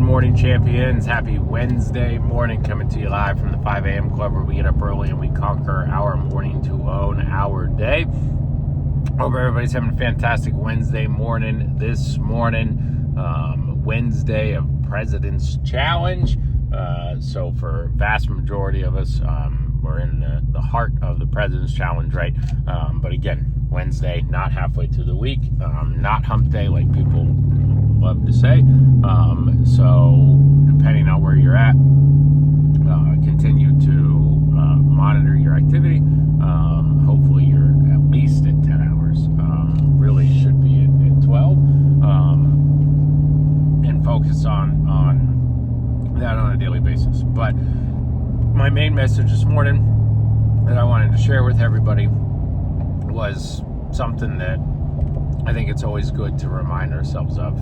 morning, champions. Happy Wednesday morning, coming to you live from the 5 a.m. club, where we get up early and we conquer our morning to own our day. Hope everybody's having a fantastic Wednesday morning this morning. Wednesday of President's Challenge. So for vast majority of us, we're in the heart of the President's Challenge, right? But again, Wednesday, not halfway through the week, not hump day like people love to say. So depending on where you're at, continue to monitor your activity. Hopefully you're at least at 10 hours. Really should be at 12. And focus on that on a daily basis. But my main message this morning that I wanted to share with everybody was something that I think it's always good to remind ourselves of.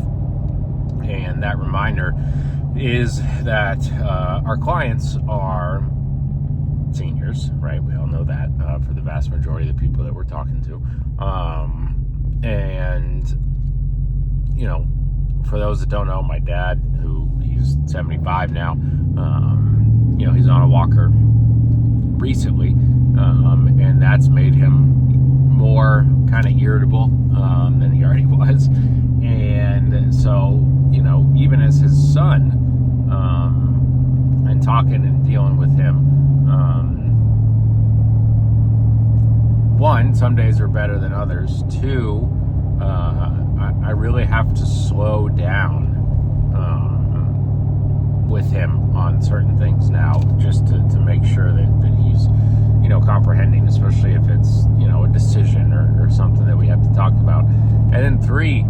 And that reminder is that our clients are seniors, right? We all know that for the vast majority of the people that we're talking to. And, you know, for those that don't know, my dad, he's 75 now, you know, he's on a walker recently, and that's made him more kind of irritable than he already was. And so, you know, even as his son, and talking and dealing with him, one, some days are better than others. Two, I really have to slow down with him on certain things now, just to make sure that he's, you know, comprehending, especially if it's, you know, a decision or something that we have to talk about. And then three,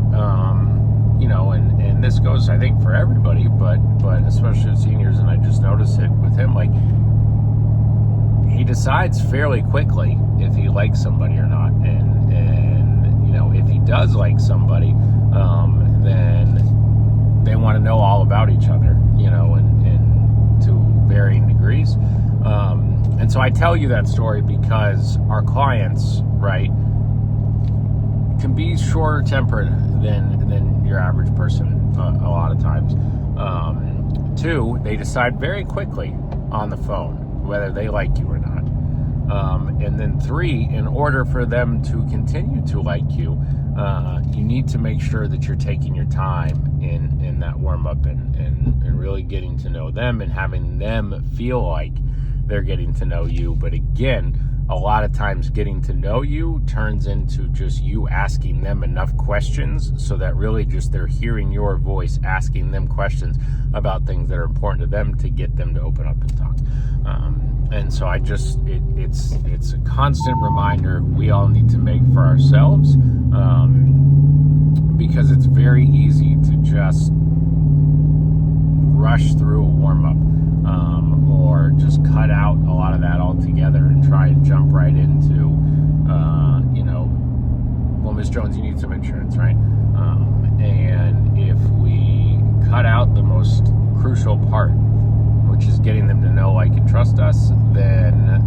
you know, and this goes, I think, for everybody, but especially with seniors, and I just notice it with him, like, he decides fairly quickly if he likes somebody or not. And you know, if he does like somebody, then they want to know all about each other, you know, and to varying degrees. And so I tell you that story because our clients, right, can be shorter tempered than your average person a lot of times. Two, they decide very quickly on the phone whether they like you or not. And then three, in order for them to continue to like you, you need to make sure that you're taking your time in that warm-up and really getting to know them and having them feel like they're getting to know you. But again, a lot of times getting to know you turns into just you asking them enough questions so that really just they're hearing your voice, asking them questions about things that are important to them to get them to open up and talk. And so I just, it's a constant reminder we all need to make for ourselves, because it's very easy to just rush through a warm-up, or just cut out a lot of that altogether and try and jump right into, you know, well, Ms. Jones, you need some insurance, right? And if we cut out the most crucial part, which is getting them to know, like, and trust us, then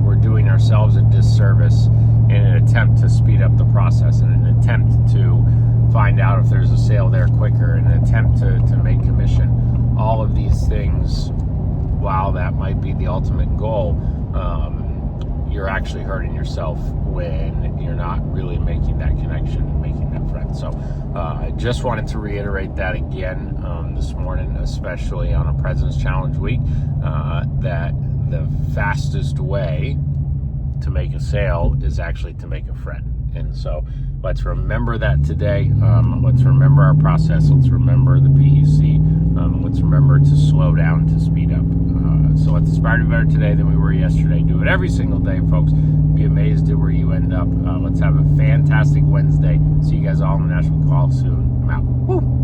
we're doing ourselves a disservice in an attempt to speed up the process, in an attempt to find out if there's a sale there quicker, in an attempt to make commission. All of these things, while that might be the ultimate goal, you're actually hurting yourself when you're not really making that connection and making that friend. So I just wanted to reiterate that again this morning, especially on a President's Challenge week, that the fastest way to make a sale is actually to make a friend. And so let's remember that today. Let's remember our process. Let's remember the PEC. Let's remember to slow down, to speed up. So let's aspire to be better today than we were yesterday. Do it every single day, folks. Be amazed at where you end up. Let's have a fantastic Wednesday. See you guys all on the National Call soon. I'm out. Woo!